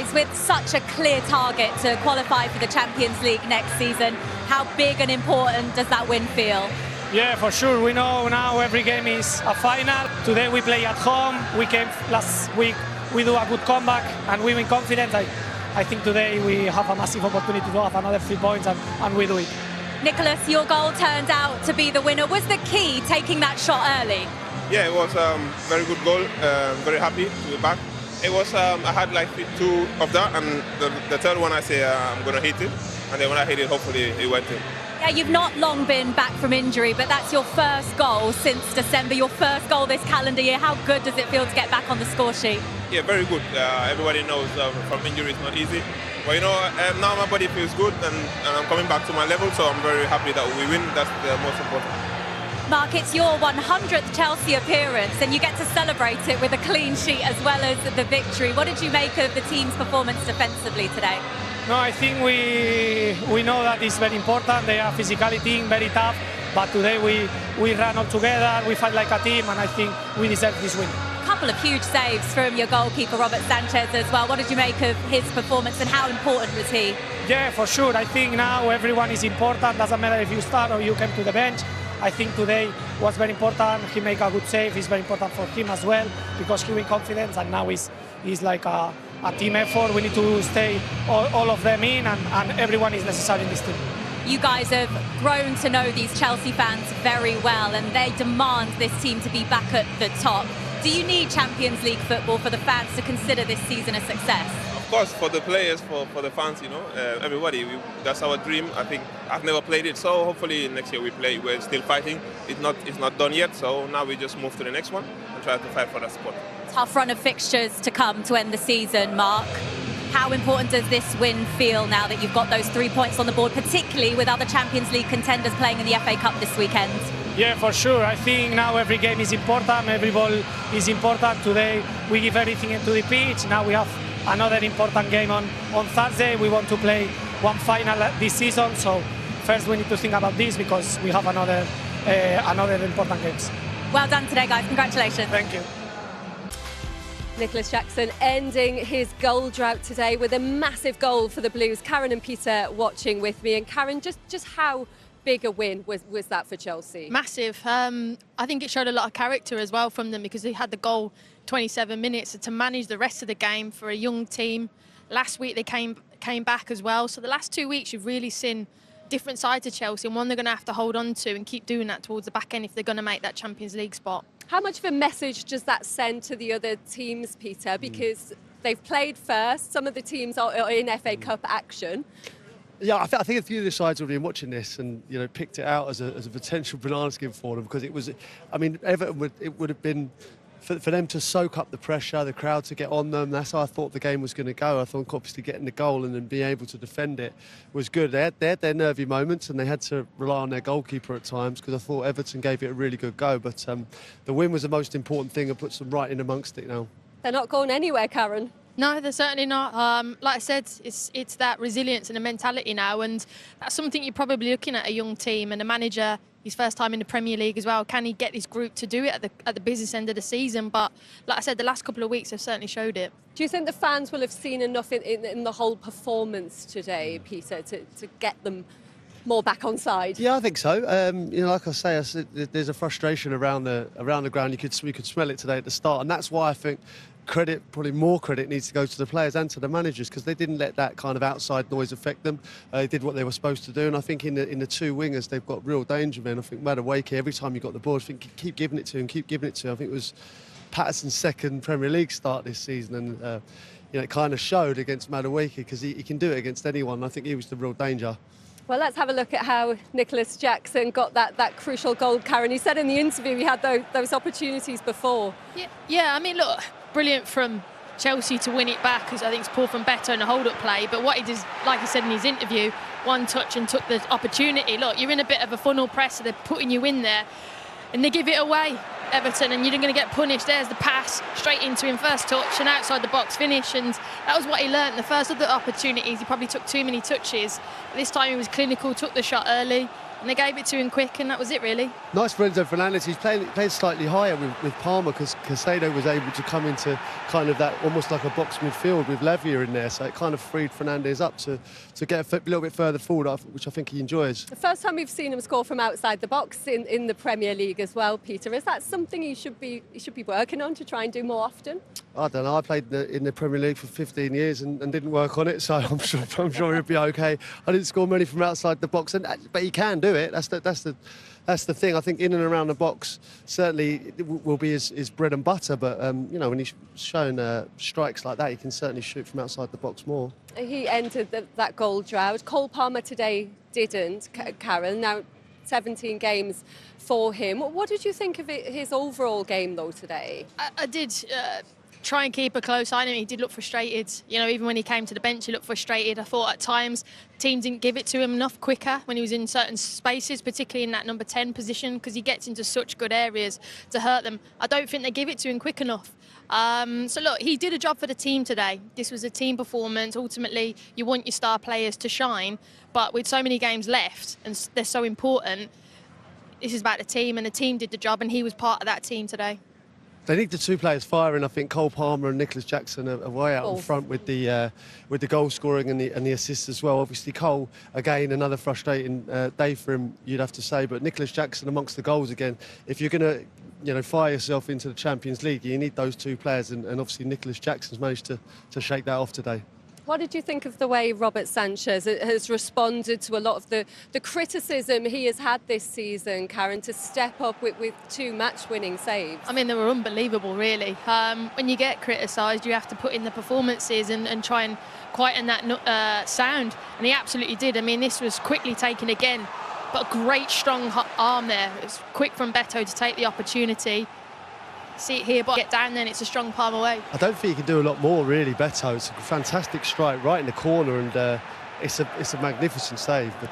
guys, with such a clear target to qualify for the Champions League next season, how big and important does that win feel? Yeah, for sure. We know now every game is a final. Today we play at home. We came last week, we do a good comeback and we win confidence. I think today we have a massive opportunity to have another 3 points and we do it. Nicolas, your goal turned out to be the winner. Was the key taking that shot early? Yeah, it was a very good goal. Very happy to be back. It was, I had like 2 of that, and the third one I say I'm going to hit it. And then when I hit it, hopefully it went in. Yeah, you've not long been back from injury, but that's your first goal since December, your first goal this calendar year. How good does it feel to get back on the score sheet? Yeah, very good. Everybody knows from injury it's not easy. But you know, now my body feels good and I'm coming back to my level, so I'm very happy that we win. That's the most important. Marc, it's your 100th Chelsea appearance and you get to celebrate it with a clean sheet as well as the victory. What did you make of the team's performance defensively today? No, I think we know that it's very important. They are a physical team, very tough. But today we ran all together, we fight like a team, and I think we deserve this win. A couple of huge saves from your goalkeeper, Robert Sanchez, as well. What did you make of his performance and how important was he? Yeah, for sure. I think now everyone is important. Doesn't matter if you start or you came to the bench. I think today was very important. He made a good save. It's very important for him as well because he win confidence and now he's like a team effort. We need to stay all of them in and everyone is necessary in this team. You guys have grown to know these Chelsea fans very well and they demand this team to be back at the top. Do you need Champions League football for the fans to consider this season a success? Of course, for the players, for the fans, you know, everybody. That's our dream. I think I've never played it, so hopefully next year we play. We're still fighting. It's not done yet, so now we just move to the next one and try to fight for that spot. Tough run of fixtures to come to end the season, Marc. How important does this win feel now that you've got those 3 points on the board, particularly with other Champions League contenders playing in the FA Cup this weekend? Yeah, for sure. I think now every game is important. Every ball is important. Today we give everything into the pitch. Now we have another important game on Thursday. We want to play one final this season. So first we need to think about this because we have another important games. Well done today, guys. Congratulations. Thank you. Nicolas Jackson ending his goal drought today with a massive goal for the Blues. Karen and Peter watching with me. And Karen, just how big a win was that for Chelsea? Massive. I think it showed a lot of character as well from them because they had the goal 27 minutes to manage the rest of the game for a young team. Last week they came back as well. So the last 2 weeks you've really seen different sides of Chelsea and one they're going to have to hold on to and keep doing that towards the back end if they're going to make that Champions League spot. How much of a message does that send to the other teams, Peter? Because they've played first, some of the teams are in FA Cup action. Yeah, I think a few of the sides have been watching this and picked it out as a potential banana skin for them because it was, I mean, Everton would have been for them to soak up the pressure, the crowd to get on them. That's how I thought the game was going to go. I thought obviously getting the goal and then being able to defend it was good. They had their nervy moments and they had to rely on their goalkeeper at times because I thought Everton gave it a really good go. But the win was the most important thing and puts them right in amongst it now. They're not going anywhere, Karen. No, they're certainly not. Like I said, it's that resilience and the mentality now, and that's something you're probably looking at a young team and a manager. His first time in the Premier League as well. Can he get his group to do it at the business end of the season? But like I said, the last couple of weeks have certainly showed it. Do you think the fans will have seen enough in the whole performance today, Peter, to get them more back on side? Yeah, I think so. Like I say, there's a frustration around the ground. You could smell it today at the start, and that's why I think probably more credit needs to go to the players and to the managers because they didn't let that kind of outside noise affect them. They did what they were supposed to do, and I think in the two wingers they've got real danger, man. I think Maresca, every time you got the ball, I think keep giving it to him, keep giving it to him. I think it was Patterson's second Premier League start this season, and it kind of showed against Maresca because he can do it against anyone. I think he was the real danger. Well, let's have a look at how Nicolas Jackson got that crucial goal, Karen. He said in the interview he had those opportunities before. Yeah. I mean, look, brilliant from Chelsea to win it back because I think it's poor from Better and a hold-up play. But what he does, like he said in his interview, one touch and took the opportunity. Look, you're in a bit of a funnel press, so they're putting you in there, and they give it away, Everton, and you're going to get punished. There's the pass straight into him, first touch, and outside the box finish. And that was what he learnt. The first of the opportunities, he probably took too many touches. This time he was clinical, took the shot early. and they gave it to him quick, and that was it really. Nice for Enzo Fernandez. He's playing slightly higher with Palmer, because Caicedo was able to come into kind of that almost like a box midfield with Lavia in there, so it kind of freed Fernandez up to get a little bit further forward, which I think he enjoys. The first time we've seen him score from outside the box in the Premier League as well, Peter. Is that something he should be working on to try and do more often? I don't know. I played in the Premier League for 15 years and didn't work on it, so I'm sure he'll be okay. I didn't score many from outside the box, but he can do it. That's the thing. I think in and around the box certainly will be his bread and butter. But when he's shown strikes like that, he can certainly shoot from outside the box more. He entered that goal drought. Cole Palmer today didn't. Karen, now 17 games for him. What did you think of his overall game though today? I did. Try and keep a close eye on him. He did look frustrated. Even when he came to the bench, he looked frustrated. I thought at times team didn't give it to him enough quicker when he was in certain spaces, particularly in that number 10 position, because he gets into such good areas to hurt them. I don't think they give it to him quick enough. So look, he did a job for the team today. This was a team performance. Ultimately, you want your star players to shine, but with so many games left and they're so important, this is about the team, and the team did the job, and he was part of that team today. They need the two players firing. I think Cole Palmer and Nicolas Jackson are way out in front with the goal scoring and the assists as well. Obviously, Cole, again, another frustrating day for him, you'd have to say. But Nicolas Jackson amongst the goals again. If you're going to fire yourself into the Champions League, you need those two players. And obviously, Nicolas Jackson's managed to shake that off today. What did you think of the way Robert Sanchez has responded to a lot of the criticism he has had this season, Karen, to step up with 2 match-winning saves? I mean, they were unbelievable, really. When you get criticised, you have to put in the performances and try and quieten that sound, and he absolutely did. I mean, this was quickly taken again, but a great strong arm there. It was quick from Beto to take the opportunity. See it here, but get down then, it's a strong palm away. I don't think he can do a lot more, really, Beto. It's a fantastic strike right in the corner, and it's a magnificent save. But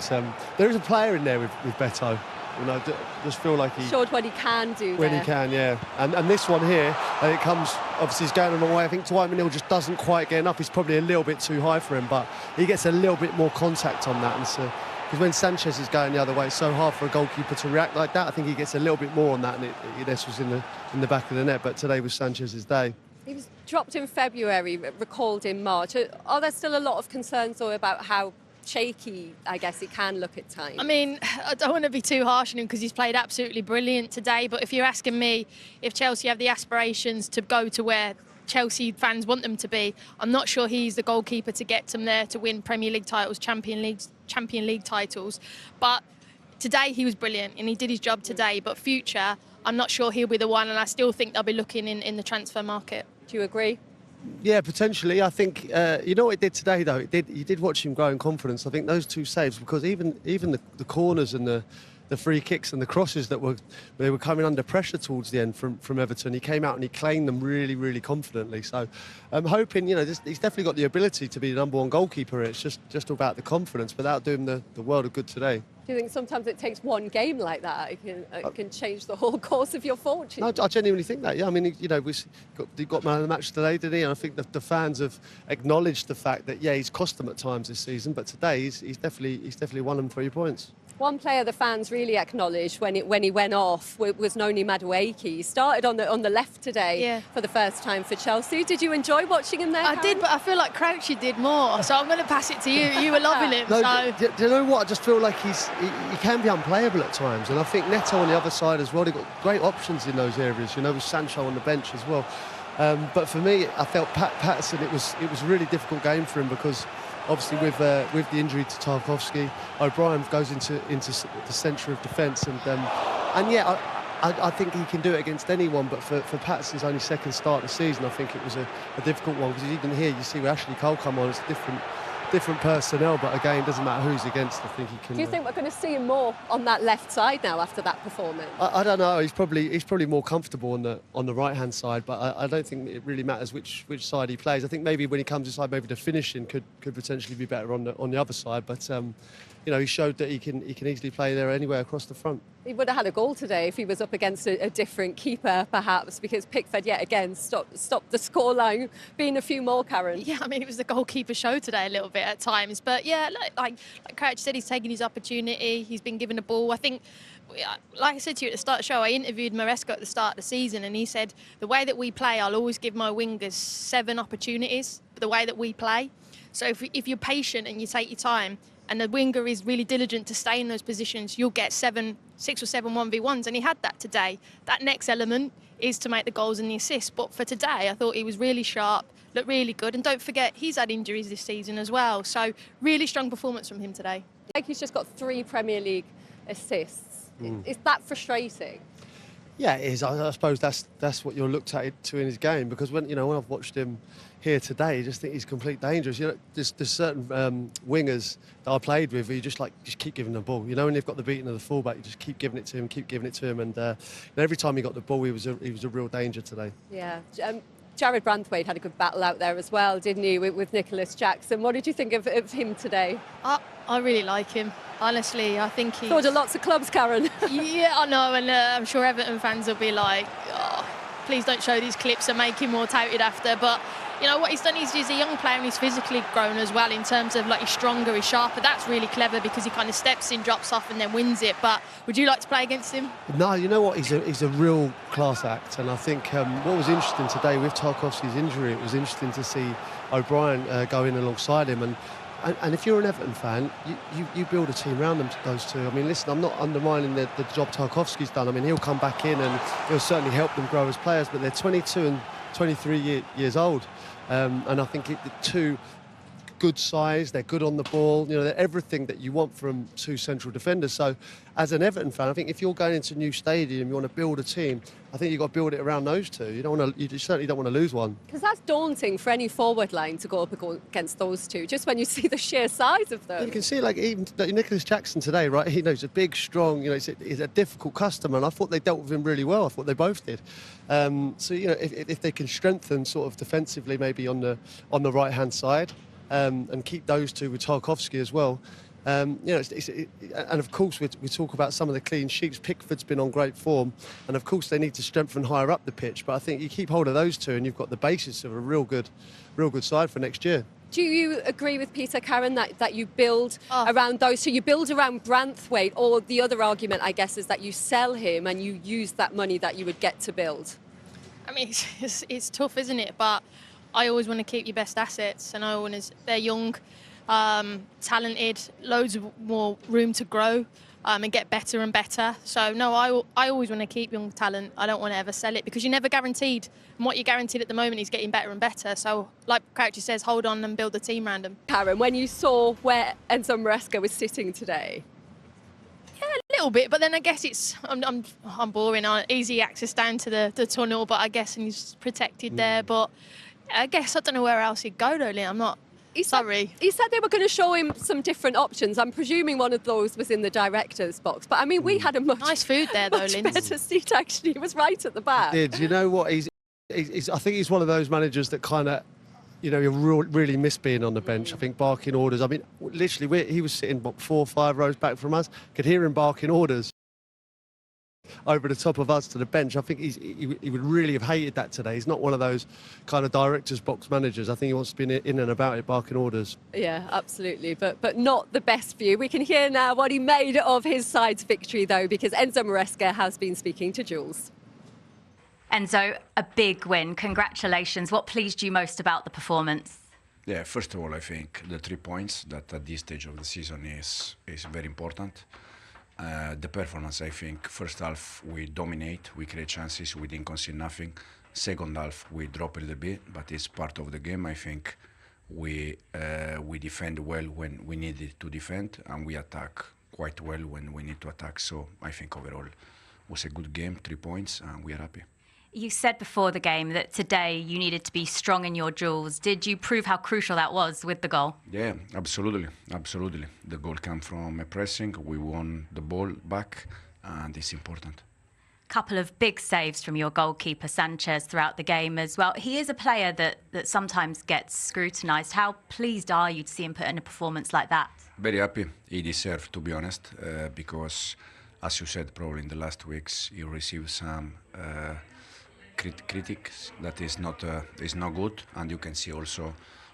there is a player in there with Beto. I just feel like he showed what he can do when there. He can, yeah. And this one here, it comes, obviously he's going the wrong way. I think Dwight McNeil just doesn't quite get enough. He's probably a little bit too high for him, but he gets a little bit more contact on that. And so, because when Sanchez is going the other way, it's so hard for a goalkeeper to react like that. I think he gets a little bit more on that, and this was in the back of the net. But today was Sanchez's day. He was dropped in February, recalled in March. Are there still a lot of concerns though about how shaky, I guess, he can look at times? I mean, I don't want to be too harsh on him because he's played absolutely brilliant today. But if you're asking me if Chelsea have the aspirations to go to where Chelsea fans want them to be, I'm not sure he's the goalkeeper to get them there to win Premier League titles, Champion League titles. But today he was brilliant and he did his job today. But future, I'm not sure he'll be the one, and I still think they'll be looking in the transfer market. Do you agree? Yeah, potentially. I think you know what it did today, though. You did watch him grow in confidence. I think those 2 saves, because even the corners and the free kicks and the crosses that they were coming under pressure towards the end from Everton, he came out and he claimed them really, really confidently. So I'm hoping, he's definitely got the ability to be the number 1 goalkeeper. It's just about the confidence, without doing the world of good today. Do you think sometimes it takes one game like that? It can change the whole course of your fortune? No, I genuinely think that. Yeah, I mean, he got man of the match today, didn't he? And I think the fans have acknowledged the fact that he's cost them at times this season, but today he's definitely won them 3 points. One player the fans really acknowledged when he went off was Noni Madueke. He started on the left today for the first time for Chelsea. Did you enjoy watching him there, I Karen? did, but I feel like Crouchy did more, so I'm going to pass it to you. You were loving him. No, So. do you know what? I just feel like he can be unplayable at times, and I think Neto on the other side as well. They've got great options in those areas. With Sancho on the bench as well. But for me, I felt Patterson. It was a really difficult game for him because obviously with the injury to Tarkowski, O'Brien goes into the centre of defence, and yeah. I think he can do it against anyone, but for Patterson's only second start of the season, I think it was a difficult one, because even here you see where Ashley Cole come on, it's different personnel, but again, it doesn't matter who he's against. I think he can. Do you think we're going to see him more on that left side now after that performance? I don't know. He's probably more comfortable on the right hand side, but I don't think it really matters which side he plays. I think maybe when he comes inside, maybe the finishing could potentially be better on the other side, but. He showed that he can easily play there anywhere across the front. He would have had a goal today if he was up against a different keeper, perhaps, because Pickford yet again stopped the scoreline being a few more, Karen. Yeah, I mean, it was the goalkeeper show today a little bit. it at times. But yeah, like Crouch said, he's taking his opportunity. He's been given the ball. I think, like I said to you at the start of the show, I interviewed Maresca at the start of the season, and he said, the way that we play, I'll always give my wingers 7 opportunities, the way that we play. So if you're patient and you take your time, and the winger is really diligent to stay in those positions, you'll get 6 or 7 1v1s, and he had that today. That next element is to make the goals and the assists. But for today, I thought he was really sharp, looked really good. And don't forget, he's had injuries this season as well. So really strong performance from him today. I think he's just got 3 Premier League assists. Is that frustrating? Yeah, it is. I suppose that's what you're looked at to in his game, because when I've watched him here today, I just think he's complete dangerous. There's certain wingers that I played with where you just keep giving them the ball. When they've got the beating of the fullback, you just keep giving it to him, and every time he got the ball, he was a real danger today. Yeah. Jared Branthwaite had a good battle out there as well, didn't he, with Nicolas Jackson? What did you think of him today? I really like him. Honestly, I think he's... Scored lots of clubs, Karen. Yeah, I know, and I'm sure Everton fans will be like, oh, please don't show these clips and make him more touted after. But what he's done is he's a young player and he's physically grown as well in terms of he's stronger, he's sharper. That's really clever because he kind of steps in, drops off and then wins it. But would you like to play against him? No, you know what? He's a real class act, and I think what was interesting today with Tarkowski's injury, it was interesting to see O'Brien go in alongside him. And if you're an Everton fan, you build a team around those two. I mean, listen, I'm not undermining the job Tarkowski's done. I mean, he'll come back in and he'll certainly help them grow as players, but they're 22 and 23 years old. And I think the two good size, they're good on the ball, they're everything that you want from 2 central defenders. So as an Everton fan, I think if you're going into a new stadium, you want to build a team, I think you've got to build it around those two. You certainly don't want to lose one. Because that's daunting for any forward line to go up against those two, just when you see the sheer size of them. You can see, even Nicolas Jackson today, right? He's a big, strong, he's a difficult customer, and I thought they dealt with him really well. I thought they both did. So, if they can strengthen sort of defensively, maybe on the right-hand side, and keep those two with Tarkowski as well. And of course we talk about some of the clean sheets. Pickford's been on great form, and of course they need to strengthen higher up the pitch. But I think you keep hold of those two, and you've got the basis of a real good side for next year. Do you agree with Peter, Karen, that you build around those? So you build around Branthwaite, or the other argument, I guess, is that you sell him and you use that money that you would get to build? I mean, it's tough, isn't it? But I always want to keep your best assets, and they're young, talented, loads of more room to grow and get better and better. So no, I always want to keep young talent. I don't want to ever sell it, because you're never guaranteed. And what you're guaranteed at the moment is getting better and better. So like Crouchy says, hold on and build a team around them. Karen, when you saw where Enzo Maresca was sitting today? Yeah, a little bit, but then I guess I'm boring. Easy access down to the tunnel, but I guess he's protected there. But I guess I don't know where else he'd go, though, Lee. I'm not... He said they were going to show him some different options. I'm presuming one of those was in the director's box. But, I mean, we had a nice food there, though, Lynn. Better seat, actually. He was right at the back. He did. You know what? I think he's one of those managers that kind of, you really miss being on the bench. I think barking orders. I mean, literally, he was sitting 4 or 5 rows back from us. Could hear him barking orders over the top of us to the bench. I think he would really have hated that today. He's not one of those kind of director's box managers. I think he wants to be in and about it, barking orders. Yeah, absolutely, but not the best view. We can hear now what he made of his side's victory, though, because Enzo Maresca has been speaking to Jules. Enzo, a big win. Congratulations. What pleased you most about the performance? Yeah, first of all, I think the 3 points that at this stage of the season is very important. The performance, I think, first half we dominate, we create chances, we didn't concede nothing. Second half we drop a little bit, but it's part of the game. I think we defend well when we needed to defend, and we attack quite well when we need to attack. So I think overall it was a good game, 3 points, and we are happy. You said before the game that today you needed to be strong in your duels. Did you prove how crucial that was with the goal? Yeah, absolutely. The goal came from a pressing. We won the ball back, and it's important. Couple of big saves from your goalkeeper, Sanchez, throughout the game as well. He is a player that sometimes gets scrutinised. How pleased are you to see him put in a performance like that? Very happy. He deserved, to be honest, because, as you said, probably in the last weeks, he received some... critics that is not good, and you can see also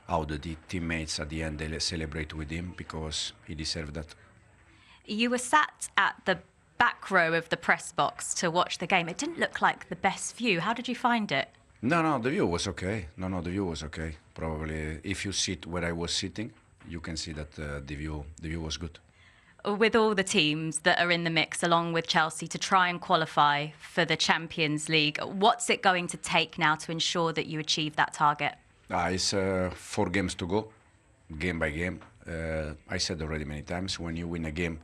how the teammates at the end they celebrate with him, because he deserved that. You were sat at the back row of the press box to watch the game. It didn't look like the best view. How did you find it? No, the view was okay. No, the view was okay. Probably if you sit where I was sitting, you can see that the view was good. With all the teams that are in the mix, along with Chelsea, to try and qualify for the Champions League, what's it going to take now to ensure that you achieve that target? It's 4 games to go, game by game. I said already many times, when you win a game,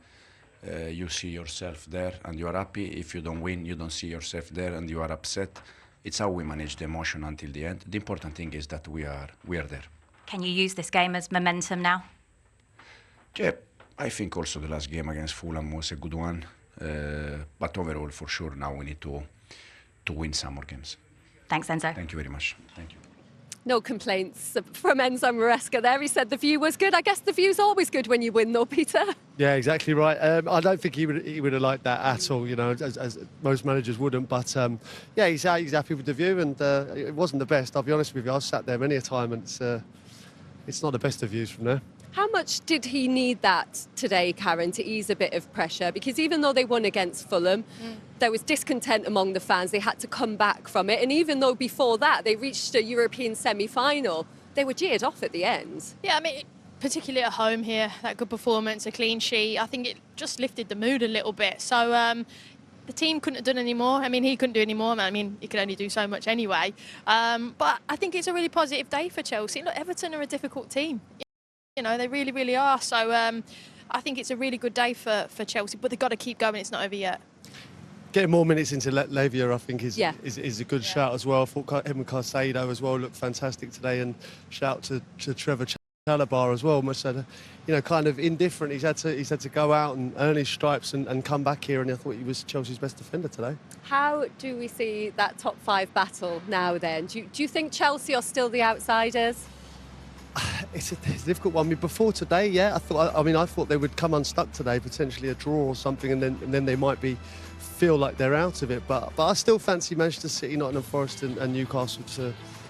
you see yourself there and you are happy. If you don't win, you don't see yourself there and you are upset. It's how we manage the emotion until the end. The important thing is that we are there. Can you use this game as momentum now? Yeah, I think also the last game against Fulham was a good one. But overall, for sure, now we need to win some more games. Thanks, Enzo. Thank you very much. Thank you. No complaints from Enzo Maresca there. He said the view was good. I guess the view's always good when you win, though, Peter. Yeah, exactly right. I don't think he would have liked that at all, you know, as most managers wouldn't. But yeah, he's happy with the view, and it wasn't the best. I'll be honest with you. I've sat there many a time, and it's not the best of views from there. How much did he need that today, Karen, to ease a bit of pressure? Because even though they won against Fulham, there was discontent among the fans. They had to come back from it. And even though before that they reached a European semi-final, they were jeered off at the end. Yeah, I mean, particularly at home here, that good performance, a clean sheet, I think it just lifted the mood a little bit. So the team couldn't have done any more. I mean, he couldn't do any more. I mean, he could only do so much anyway. But I think it's a really positive day for Chelsea. Look, Everton are a difficult team. You know, they really, really are. So I think it's a really good day for Chelsea, but they've got to keep going. It's not over yet. Getting more minutes into Lavia, I think, is a good shout as well. I thought him and Caicedo as well looked fantastic today, and shout to Trevor Chalobah as well. Much said, you know, kind of indifferent. He's had to go out and earn his stripes and come back here, and I thought he was Chelsea's best defender today. How do we see that top 5 battle now then? Do you think Chelsea are still the outsiders? It's a difficult one. I mean, before today, yeah, I thought they would come unstuck today, potentially a draw or something, and then they might feel like they're out of it. But I still fancy Manchester City, Nottingham Forest, and Newcastle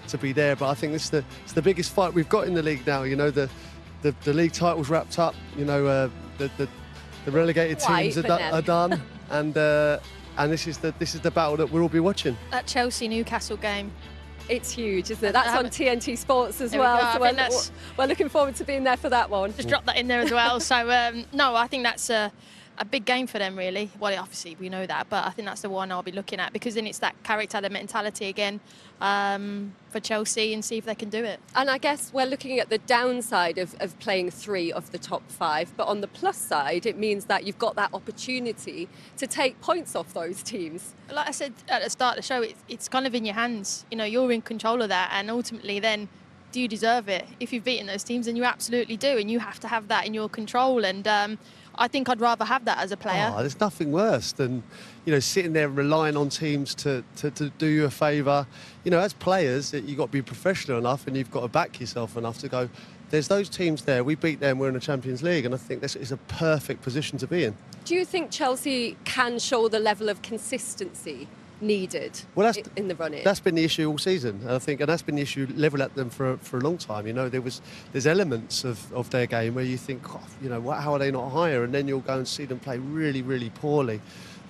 to be there. But I think it's the biggest fight we've got in the league now. You know, the league title's wrapped up. You know, the relegated teams are done, and this is the battle that we'll all be watching. That Chelsea Newcastle game. It's huge, isn't it? That's on TNT Sports as well. So we're looking forward to being there for that one. Just drop that in there as well. So, no, I think that's a big game for them, really. Well, obviously, we know that, but I think that's the one I'll be looking at, because then it's that character, the mentality again for Chelsea, and see if they can do it. And I guess we're looking at the downside of playing 3 of the top 5, but on the plus side, it means that you've got that opportunity to take points off those teams. Like I said at the start of the show, it's kind of in your hands. You know, you're in control of that, and ultimately then, do you deserve it? If you've beaten those teams, then you absolutely do, and you have to have that in your control. And I think I'd rather have that as a player. Oh, there's nothing worse than, you know, sitting there and relying on teams to do you a favour. You know, as players, you've got to be professional enough, and you've got to back yourself enough to go, there's those teams there, we beat them, we're in the Champions League, and I think this is a perfect position to be in. Do you think Chelsea can show the level of consistency needed in the run-in? That's been the issue all season, I think, and that's been the issue level at them for a long time. You know, there's elements of their game where you think, oh, you know, how are they not higher? And then you'll go and see them play really, really poorly.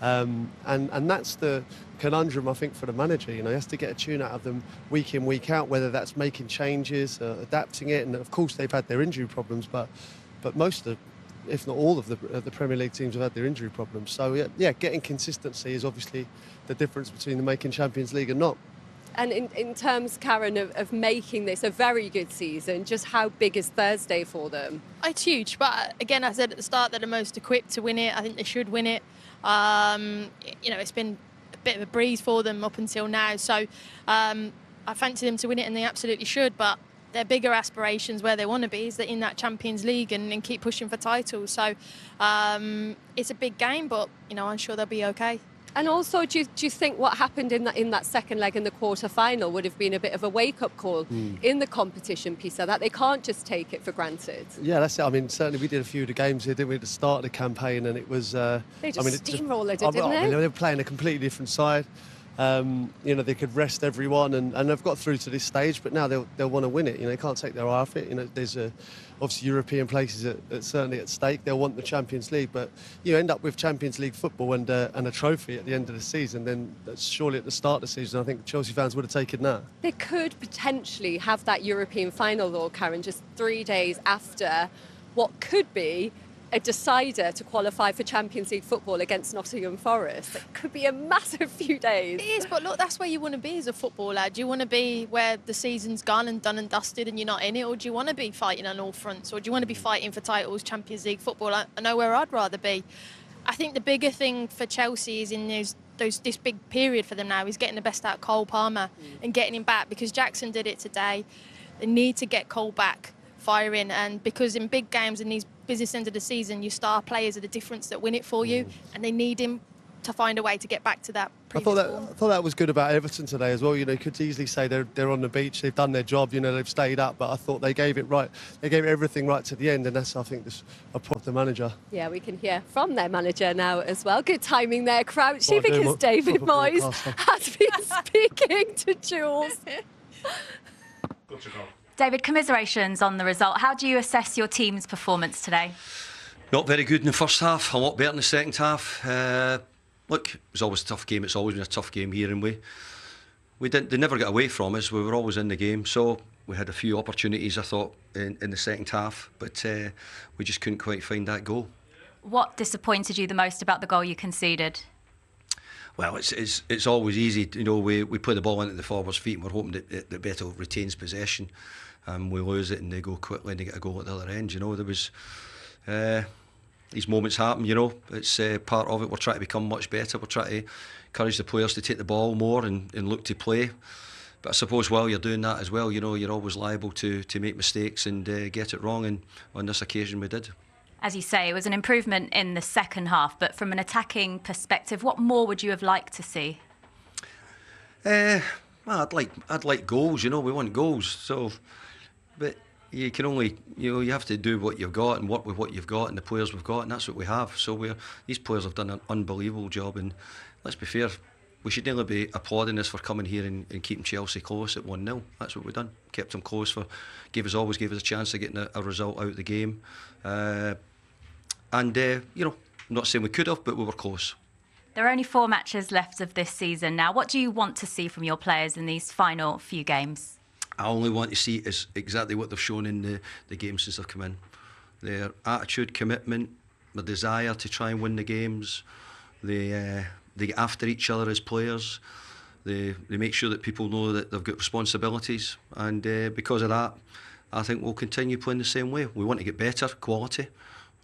And that's the conundrum, I think, for the manager. You know, he has to get a tune out of them week in, week out, whether that's making changes, adapting it. And of course, they've had their injury problems, but most of if not all of the Premier League teams have had their injury problems. So, yeah, getting consistency is obviously the difference between making Champions League and not. And in terms, Karen, of making this a very good season, just how big is Thursday for them? It's huge, but again, I said at the start, they're the most equipped to win it. I think they should win it. You know, it's been a bit of a breeze for them up until now. So I fancy them to win it, and they absolutely should. But their bigger aspirations, where they want to be, is that in that Champions League and keep pushing for titles. So it's a big game, but, you know, I'm sure they'll be okay. And also, do you think what happened in that second leg in the quarter-final would have been a bit of a wake-up call in the competition, Pisa, that they can't just take it for granted? Yeah, that's it. I mean, certainly we did a few of the games here, didn't we, at the start of the campaign, and it was... they just steamrolled it, didn't they? I mean, they were playing a completely different side. They could rest everyone, and they've got through to this stage. But now they'll want to win it. They can't take their eye off it. There's obviously European places that's certainly at stake. They'll want the Champions League, but you end up with Champions League football and a trophy at the end of the season. Then that's surely at the start of the season. I think Chelsea fans would have taken that. They could potentially have that European final, though, Karen, just 3 days after what could be a decider to qualify for Champions League football against Nottingham Forest. It could be a massive few days. It is, but look, that's where you want to be as a footballer. Do you want to be where the season's gone and done and dusted and you're not in it, or do you want to be fighting on all fronts, or do you want to be fighting for titles, Champions League football? I know where I'd rather be. I think the bigger thing for Chelsea is in this big period for them now is getting the best out of Cole Palmer and getting him back, because Jackson did it today. They need to get Cole back firing, and because in big games in these business end of the season, your star players are the difference that win it for you, and they need him to find a way to get back to that previous form. I thought that was good about Everton today as well. You could easily say they're on the beach, they've done their job, they've stayed up, but I thought they gave it right. They gave everything right to the end, and that's, I think, a prop of the manager. Yeah, we can hear from their manager now as well. Good timing there, Crouchy, because David Moyes has been speaking to Jules. David, commiserations on the result. How do you assess your team's performance today? Not very good in the first half, a lot better in the second half. Look, it was always a tough game. It's always been a tough game here, and they never got away from us. We were always in the game, so we had a few opportunities, I thought, in the second half, but we just couldn't quite find that goal. What disappointed you the most about the goal you conceded? Well, it's always easy. We play the ball into the forwards' feet, and we're hoping that Beto retains possession. We lose it, and they go quickly, and they get a goal at the other end. There was these moments happen. It's part of it. We're trying to become much better. We're trying to encourage the players to take the ball more and look to play. But I suppose while you're doing that as well, you're always liable to make mistakes and get it wrong. And on this occasion, we did. As you say, it was an improvement in the second half, but from an attacking perspective, what more would you have liked to see? Well, I'd like goals. We want goals. So, but you can only, you have to do what you've got and work with what you've got and the players we've got, and that's what we have. So these players have done an unbelievable job, and let's be fair, we should nearly be applauding us for coming here and keeping Chelsea close at 1-0. That's what we've done. Kept them close always gave us a chance of getting a result out of the game. I'm not saying we could have, but we were close. There are only 4 matches left of this season now. What do you want to see from your players in these final few games? I only want to see is exactly what they've shown in the games since they've come in. Their attitude, commitment, their desire to try and win the games. They get after each other as players. They make sure that people know that they've got responsibilities, and because of that, I think we'll continue playing the same way. We want to get better quality.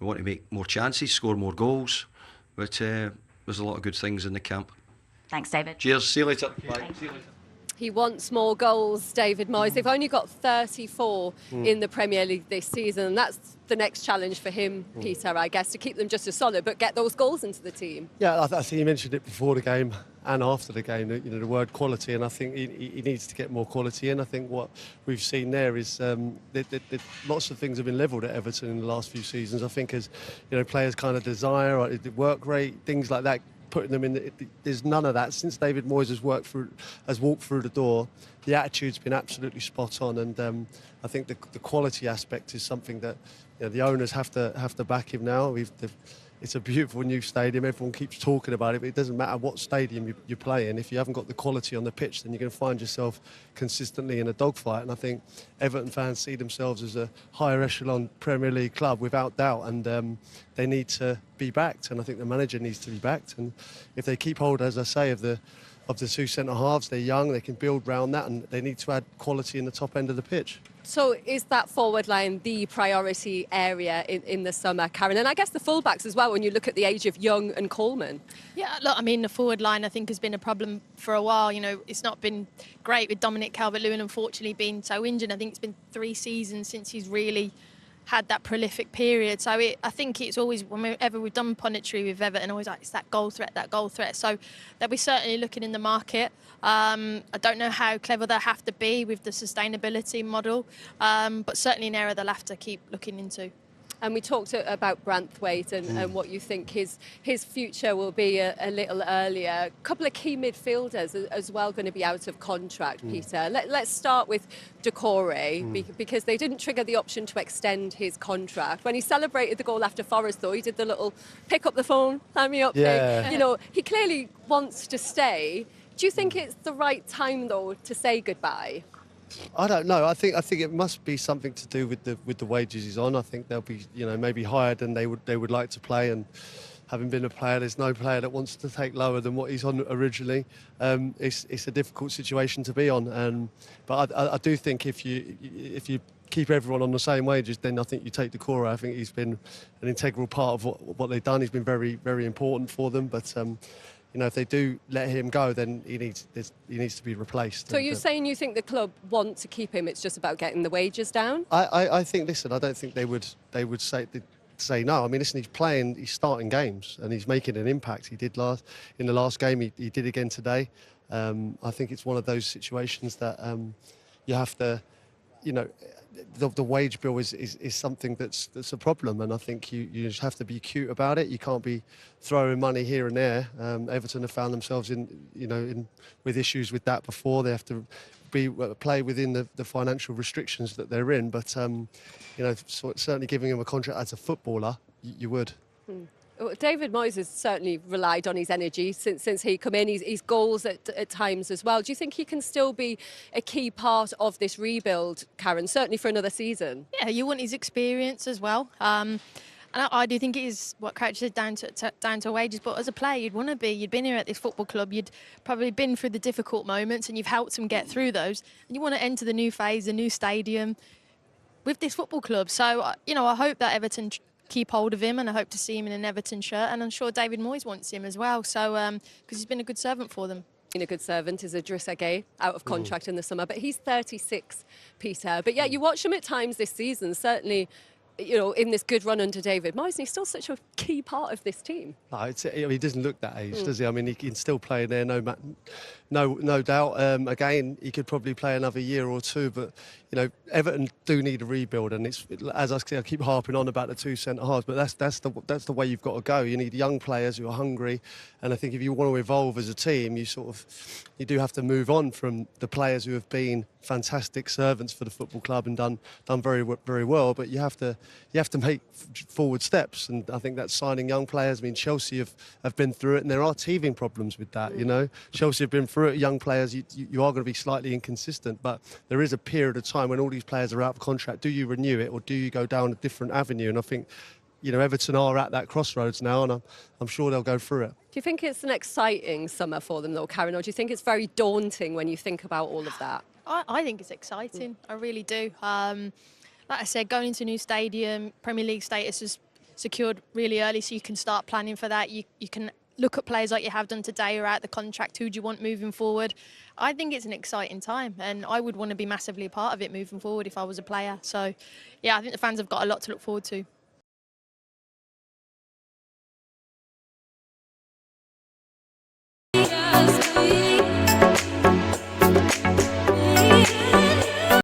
We want to make more chances, score more goals, but there's a lot of good things in the camp. Thanks, David. Cheers. See you later. Bye. See you later. He wants more goals, David Moyes. They've only got 34 in the Premier League this season, and that's the next challenge for him, Peter, I guess, to keep them just as solid, but get those goals into the team. Yeah, I think you mentioned it before the game and after the game, the word quality, and I think he needs to get more quality in. I think what we've seen there is lots of things have been levelled at Everton in the last few seasons. I think as players' kind of desire, the work rate, things like that, putting them in. There's none of that since David Moyes has walked through the door. The attitude's been absolutely spot on, and I think the quality aspect is something that the owners have to back him now. It's a beautiful new stadium. Everyone keeps talking about it, but it doesn't matter what stadium you play in. If you haven't got the quality on the pitch, then you're going to find yourself consistently in a dogfight. And I think Everton fans see themselves as a higher echelon Premier League club without doubt, and they need to be backed. And I think the manager needs to be backed. And if they keep hold, as I say, of the 2 centre halves, they're young, they can build round that, and they need to add quality in the top end of the pitch. So is that forward line the priority area in the summer, Karen? And I guess the fullbacks as well, when you look at the age of Young and Coleman. Yeah, look, the forward line I think has been a problem for a while. It's not been great with Dominic Calvert-Lewin unfortunately being so injured. I think it's been 3 seasons since he's really had that prolific period. So I think it's always, whenever we've done punditry with Everton, always like, it's that goal threat. So they'll be certainly looking in the market. I don't know how clever they'll have to be with the sustainability model, but certainly an area they'll have to keep looking into. And we talked about Branthwaite and what you think his future will be a little earlier. A couple of key midfielders as well going to be out of contract, Peter. Let's start with Decore, because they didn't trigger the option to extend his contract. When he celebrated the goal after Forest, though, he did the little pick up the phone, sign me up thing. You know, he clearly wants to stay. Do you think it's the right time, though, to say goodbye? I don't know. I think it must be something to do with the wages he's on. I think they'll be, you know, maybe higher than they would like to play. And having been a player, there's no player that wants to take lower than what he's on originally. It's a difficult situation to be on. But I do think if you keep everyone on the same wages, then I think you take Decore. I think he's been an integral part of what they've done. He's been very, very important for them. But you know, if they do let him go, then he needs to be replaced. So you're saying you think the club want to keep him? It's just about getting the wages down? I think. Listen, I don't think they would say no. I mean, listen, he's starting games and he's making an impact. He did in the last game. He did again today. I think it's one of those situations that you have to, you know, the wage bill is something that's a problem, and I think you just have to be cute about it. You can't be throwing money here and there. Everton have found themselves with issues with that before. They have to play within the financial restrictions that they're in. But you know, certainly giving him a contract as a footballer, you would. Well, David Moyes has certainly relied on his energy since he come in. His goals at times as well. Do you think he can still be a key part of this rebuild, Karen? Certainly for another season. Yeah, you want his experience as well. And I do think it is what Crouch said, down to wages. But as a player, you'd been here at this football club. You'd probably been through the difficult moments, and you've helped him get through those. And you want to enter the new phase, the new stadium, with this football club. So you know, I hope that Everton keep hold of him, and I hope to see him in an Everton shirt, and I'm sure David Moyes wants him as well, so because he's been a good servant for them. A good servant is Idrissa Gueye, out of contract in the summer, but he's 36, Peter. But yeah, you watch him at times this season, certainly, you know, in this good run under David Moyes, and he's still such a key part of this team. No, he doesn't look that age, does he? I mean, he can still play there, no doubt. Again, he could probably play another year or two, but you know, Everton do need a rebuild, and it's, as I keep harping on about the two centre halves, but that's the way you've got to go. You need young players who are hungry, and I think if you want to evolve as a team, you do have to move on from the players who have been fantastic servants for the football club and done very, very well. But you have to make forward steps, and I think that's signing young players. I mean, Chelsea have been through it, and there are teething problems with that. You know, Chelsea have been through it. Young players, you are going to be slightly inconsistent, but there is a period of time when all these players are out of contract. Do you renew it, or do you go down a different avenue? And I think, you know, Everton are at that crossroads now, and I'm sure they'll go through it. Do you think it's an exciting summer for them, though, Karen, or do you think it's very daunting when you think about all of that? I think it's exciting. I really do. Like I said, going into a new stadium, Premier League status is secured really early, so you can start planning for that. You can look at players like you have done today who are out the contract. Who do you want moving forward? I think it's an exciting time, and I would want to be massively a part of it moving forward if I was a player. So, yeah, I think the fans have got a lot to look forward to.